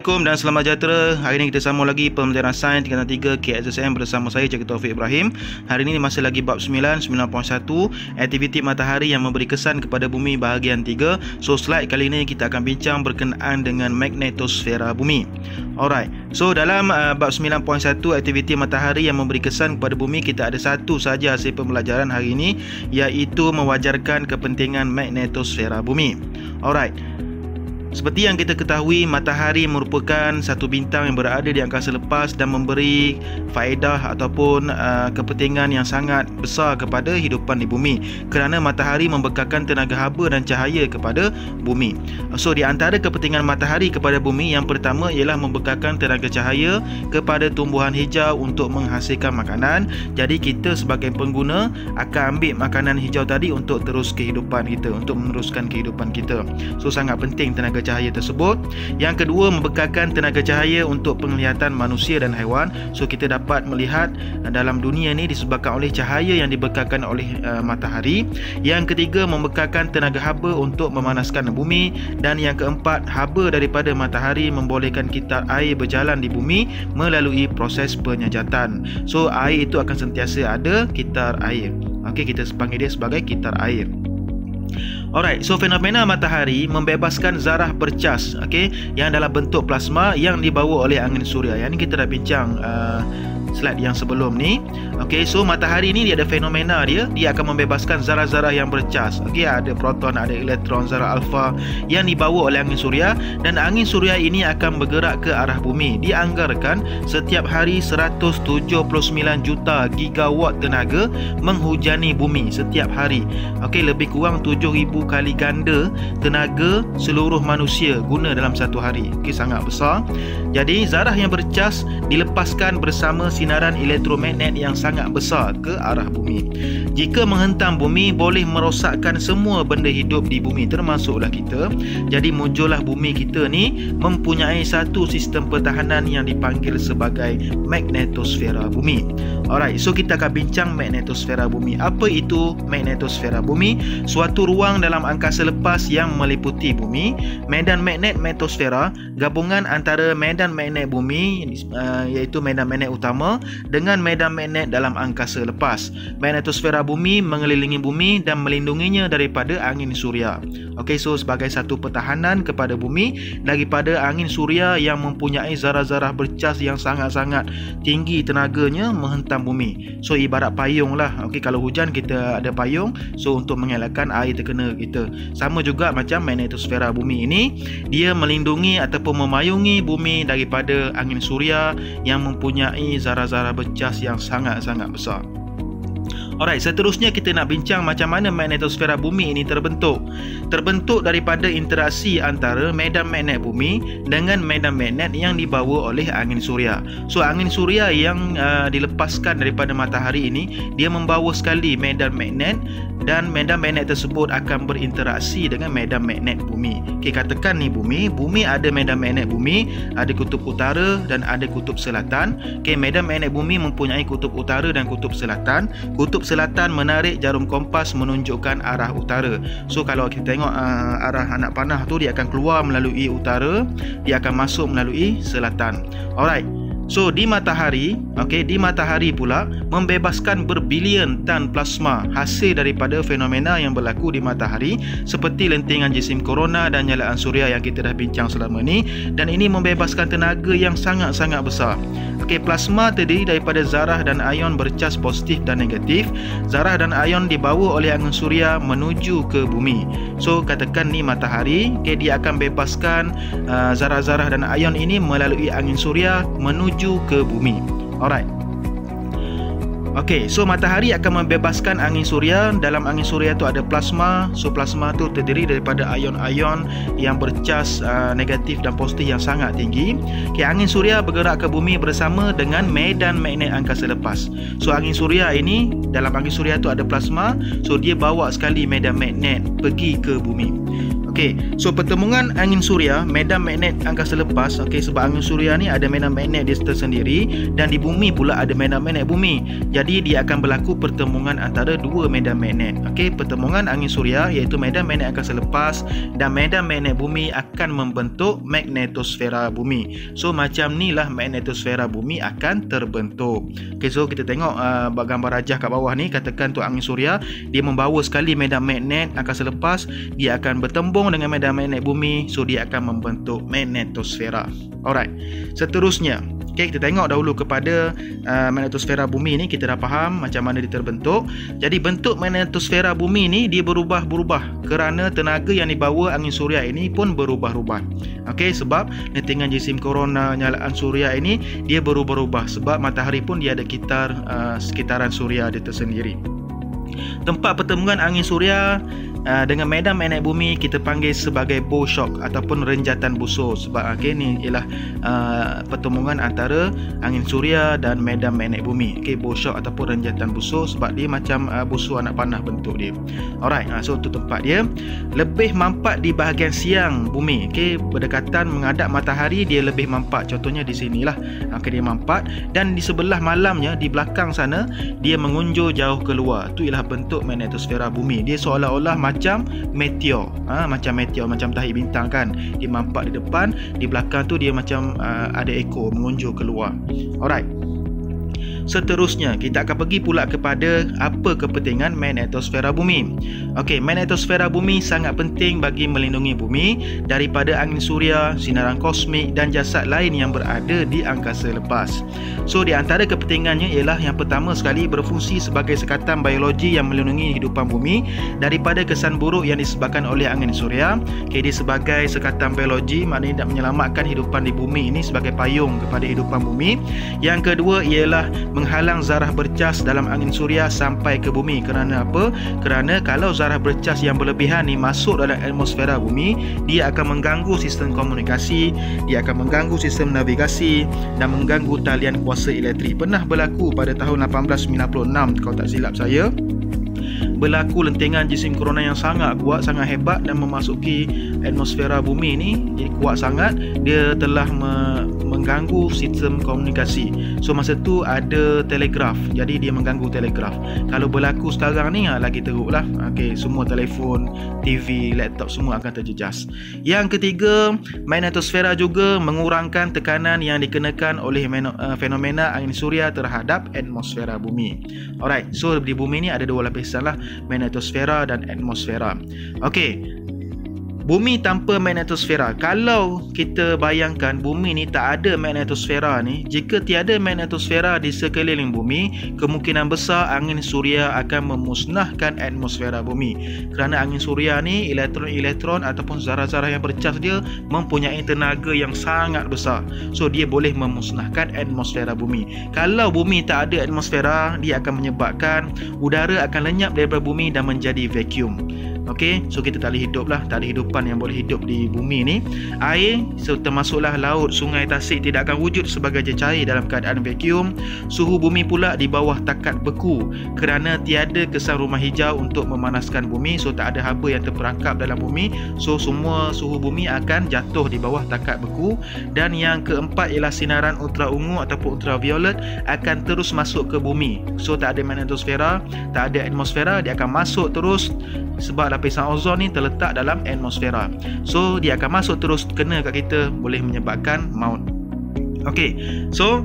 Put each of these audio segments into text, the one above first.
Assalamualaikum dan selamat sejahtera. Hari ini kita sambung lagi pembelajaran sains tingkatan 3 KSSM bersama saya Cikgu Taufik Ibrahim. Hari ini masih lagi bab 9.1 aktiviti matahari yang memberi kesan kepada bumi bahagian 3. So slide kali ini kita akan bincang berkenaan dengan magnetosfera bumi. Alright. So dalam bab 9.1 aktiviti matahari yang memberi kesan kepada bumi, kita ada satu saja hasil pembelajaran hari ini, iaitu mewajarkan kepentingan magnetosfera bumi. Alright. Seperti yang kita ketahui, matahari merupakan satu bintang yang berada di angkasa lepas dan memberi faedah ataupun kepentingan yang sangat besar kepada hidupan di bumi, kerana matahari membekalkan tenaga haba dan cahaya kepada bumi. So di antara kepentingan matahari kepada bumi, yang pertama ialah membekalkan tenaga cahaya kepada tumbuhan hijau untuk menghasilkan makanan. Jadi kita sebagai pengguna akan ambil makanan hijau tadi untuk terus kehidupan kita, untuk meneruskan kehidupan kita. So sangat penting tenaga cahaya tersebut. Yang kedua, membekalkan tenaga cahaya untuk penglihatan manusia dan haiwan. So kita dapat melihat dalam dunia ni disebabkan oleh cahaya yang dibekalkan oleh matahari. Yang ketiga, membekalkan tenaga haba untuk memanaskan bumi. Dan yang keempat, haba daripada matahari membolehkan kitar air berjalan di bumi melalui proses penyejatan. So air itu akan sentiasa ada kitar air. Okey, kita panggil dia sebagai kitar air. Alright, so fenomena matahari membebaskan zarah bercas, yang dalam bentuk plasma yang dibawa oleh angin suria. Yang ini kita dah bincang slide yang sebelum ni. So matahari ni dia ada fenomena dia akan membebaskan zarah-zarah yang bercas. Ada proton, ada elektron, zarah alfa yang dibawa oleh angin suria, dan angin suria ini akan bergerak ke arah bumi. Dianggarkan setiap hari 179 juta gigawatt tenaga menghujani bumi setiap hari. Lebih kurang 7,000 kali ganda tenaga seluruh manusia guna dalam satu hari. Sangat besar. Jadi zarah yang bercas dilepaskan bersama sinaran elektromagnet yang sangat besar ke arah bumi. Jika menghentam bumi, boleh merosakkan semua benda hidup di bumi, termasuklah kita. Jadi muncullah bumi kita ni mempunyai satu sistem pertahanan yang dipanggil sebagai magnetosfera bumi. Alright, so kita akan bincang magnetosfera bumi. Apa itu magnetosfera bumi? Suatu ruang dalam angkasa lepas yang meliputi bumi. Medan magnet magnetosfera, gabungan antara medan magnet bumi, iaitu medan magnet utama, dengan medan magnet dalam angkasa lepas. Magnetosfera bumi mengelilingi bumi dan melindunginya daripada angin suria. So sebagai satu pertahanan kepada bumi daripada angin suria yang mempunyai zarah-zarah bercas yang sangat-sangat tinggi tenaganya menghentam bumi. So ibarat payung lah. Kalau hujan kita ada payung, so untuk mengelakkan air terkena kita. Sama juga macam magnetosfera bumi ini, dia melindungi ataupun memayungi bumi daripada angin suria yang mempunyai zarah-zarah bercas yang sangat-sangat besar. Alright, seterusnya kita nak bincang macam mana magnetosfera bumi ini terbentuk. Terbentuk daripada interaksi antara medan magnet bumi dengan medan magnet yang dibawa oleh angin suria. So angin suria yang dilepaskan daripada matahari ini, dia membawa sekali medan magnet, dan medan magnet tersebut akan berinteraksi dengan medan magnet bumi. Katakan ni bumi ada medan magnet bumi, ada kutub utara dan ada kutub selatan. Medan magnet bumi mempunyai kutub utara dan kutub selatan. Kutub selatan menarik jarum kompas menunjukkan arah utara. So kalau kita tengok arah anak panah tu, dia akan keluar melalui utara, dia akan masuk melalui selatan. Alright. So di matahari, di matahari pula membebaskan berbilion tan plasma hasil daripada fenomena yang berlaku di matahari, seperti lentingan jisim korona dan nyalaan suria yang kita dah bincang selama ni, dan ini membebaskan tenaga yang sangat-sangat besar. Plasma terdiri daripada zarah dan ion bercas positif dan negatif. Zarah dan ion dibawa oleh angin suria menuju ke bumi. So katakan ni matahari, dia akan bebaskan zarah-zarah dan ion ini melalui angin suria menuju ke bumi. Alright. So matahari akan membebaskan angin suria. Dalam angin suria tu ada plasma. So plasma tu terdiri daripada ion-ion yang bercas negatif dan positif yang sangat tinggi. Angin suria bergerak ke bumi bersama dengan medan magnet angkasa lepas. So angin suria ini, dalam angin suria tu ada plasma. So dia bawa sekali medan magnet pergi ke bumi. Okey, so pertemuan angin suria, medan magnet angkasa lepas, okey, sebab angin suria ni ada medan magnet dia tersendiri dan di bumi pula ada medan magnet bumi. Jadi dia akan berlaku pertemuan antara dua medan magnet. Okey, pertemuan angin suria iaitu medan magnet angkasa lepas dan medan magnet bumi akan membentuk magnetosfera bumi. So macam ni lah magnetosfera bumi akan terbentuk. Okey, so kita tengok gambar rajah kat bawah ni, katakan tu angin suria, dia membawa sekali medan magnet angkasa lepas, dia akan bertembung dengan medan magnet bumi, so dia akan membentuk magnetosfera. Alright, seterusnya, okay, kita tengok dahulu kepada magnetosfera bumi ni. Kita dah faham macam mana dia terbentuk. Jadi bentuk magnetosfera bumi ni dia berubah-berubah kerana tenaga yang dibawa angin suria ini pun berubah-ubah. Okey, sebab lentingan jisim korona nyalaan suria ini dia berubah-ubah sebab matahari pun dia ada sekitaran suria dia tersendiri. Tempat pertemuan angin suria dengan medan magnet bumi kita panggil sebagai bow shock ataupun renjatan busur. Sebab ni ialah pertemuan antara angin suria dan medan magnet bumi. Okey, bow shock ataupun renjatan busur sebab dia macam busur anak panah bentuk dia. Alright, so tu tempat dia. Lebih mampat di bahagian siang bumi. Okey, berdekatan menghadap matahari dia lebih mampat. Contohnya di sinilah. Okey, dia mampat, dan di sebelah malamnya di belakang sana dia mengunjur jauh keluar. Tu ialah bentuk magnetosfera bumi. Dia seolah-olah macam meteor, macam tahi bintang kan. Dia mampat di depan, di belakang tu dia macam ada ekor mengunjur keluar. Alright. Seterusnya kita akan pergi pula kepada apa kepentingan magnetosfera bumi. Okey, magnetosfera bumi sangat penting bagi melindungi bumi daripada angin suria, sinaran kosmik dan jasad lain yang berada di angkasa lepas. So di antara kepentingannya ialah yang pertama sekali berfungsi sebagai sekatan biologi yang melindungi hidupan bumi daripada kesan buruk yang disebabkan oleh angin suria. Okey, dia sebagai sekatan biologi, maknanya nak menyelamatkan hidupan di bumi ini sebagai payung kepada hidupan bumi. Yang kedua ialah menghalang zarah bercas dalam angin suria sampai ke bumi. Kerana apa? Kerana kalau zarah bercas yang berlebihan ni masuk dalam atmosfera bumi, dia akan mengganggu sistem komunikasi, dia akan mengganggu sistem navigasi dan mengganggu talian kuasa elektrik. Pernah berlaku pada tahun 1896 kalau tak silap saya. Berlaku lentingan jisim korona yang sangat kuat, sangat hebat dan memasuki atmosfera bumi ni. Dia kuat sangat, dia telah mengganggu sistem komunikasi. So masa tu ada telegraf, jadi dia mengganggu telegraf. Kalau berlaku sekarang ni lagi teruk lah. Okay, semua telefon, TV, laptop semua akan terjejas. Yang ketiga, magnetosfera juga mengurangkan tekanan yang dikenakan oleh fenomena angin suria terhadap atmosfera bumi. Alright, so di bumi ni ada dua lapisan lah, magnetosfera dan atmosfera. Okey, bumi tanpa magnetosfera. Kalau kita bayangkan bumi ni tak ada magnetosfera ni, jika tiada magnetosfera di sekeliling bumi, kemungkinan besar angin suria akan memusnahkan atmosfera bumi. Kerana angin suria ni elektron-elektron ataupun zarah-zarah yang bercas dia mempunyai tenaga yang sangat besar. So dia boleh memusnahkan atmosfera bumi. Kalau bumi tak ada atmosfera, dia akan menyebabkan udara akan lenyap daripada bumi dan menjadi vacuum. Okey, so kita tak boleh hidup lah, tak ada hidupan yang boleh hidup di bumi ni. Air, so termasuklah laut, sungai, tasik tidak akan wujud sebagai cecair dalam keadaan vacuum. Suhu bumi pula di bawah takat beku kerana tiada kesan rumah hijau untuk memanaskan bumi. So tak ada haba yang terperangkap dalam bumi. So semua suhu bumi akan jatuh di bawah takat beku. Dan yang keempat ialah sinaran ultraungu ataupun ultraviolet akan terus masuk ke bumi. So tak ada magnetosfera, tak ada atmosfera, dia akan masuk terus sebab lapisan ozon ni terletak dalam atmosfera. So dia akan masuk terus kena kat kita, boleh menyebabkan maut. Okey, so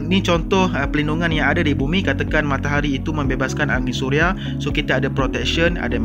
ni contoh pelindungan yang ada di bumi. Katakan matahari itu membebaskan angin suria, so kita ada protection, ada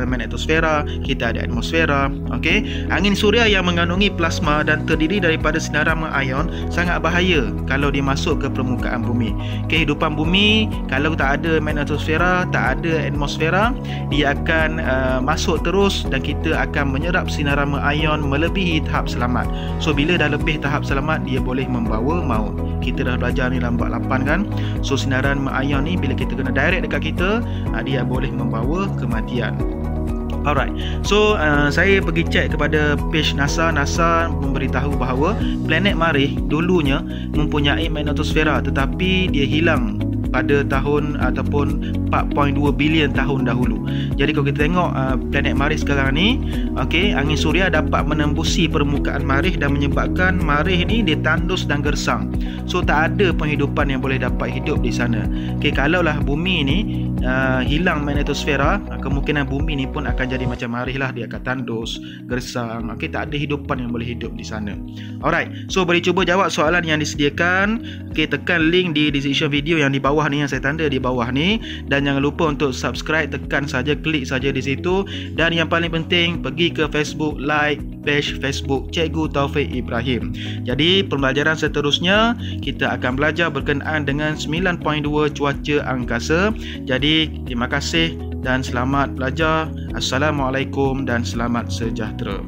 magnetosfera, kita ada atmosfera. Okey, angin suria yang mengandungi plasma dan terdiri daripada sinaran ion sangat bahaya kalau dia masuk ke permukaan bumi. Kehidupan bumi kalau tak ada magnetosfera, tak ada atmosfera, dia akan masuk terus dan kita akan menyerap sinaran ion melebihi tahap selamat. So bila dah lebih tahap selamat, dia boleh membawa maut. Kita dah belajar ni dalam bab 8 kan. So sinaran ion ni bila kita kena direct dekat kita, dia boleh membawa kematian. Alright, so saya pergi cek kepada page NASA. NASA memberitahu bahawa planet Marikh dulunya mempunyai magnetosfera tetapi dia hilang pada tahun ataupun 4.2 bilion tahun dahulu. Jadi kalau kita tengok planet Marikh sekarang ni, okey, angin suria dapat menembusi permukaan Marikh dan menyebabkan Marikh ni dia tandus dan gersang. So tak ada penghidupan yang boleh dapat hidup di sana. Okey, kalaulah bumi ni hilang magnetosfera, kemungkinan bumi ni pun akan jadi macam Marikh lah, dia akan tandus, gersang. Okey, tak ada hidupan yang boleh hidup di sana. Alright, so boleh cuba jawab soalan yang disediakan. Okey, tekan link di description video yang di bawah ni, yang saya tanda di bawah ni, dan jangan lupa untuk subscribe, tekan saja, klik saja di situ. Dan yang paling penting, pergi ke Facebook, like page Facebook Cikgu Taufik Ibrahim. Jadi pembelajaran seterusnya kita akan belajar berkenaan dengan 9.2 cuaca angkasa. Jadi terima kasih dan selamat belajar. Assalamualaikum dan selamat sejahtera.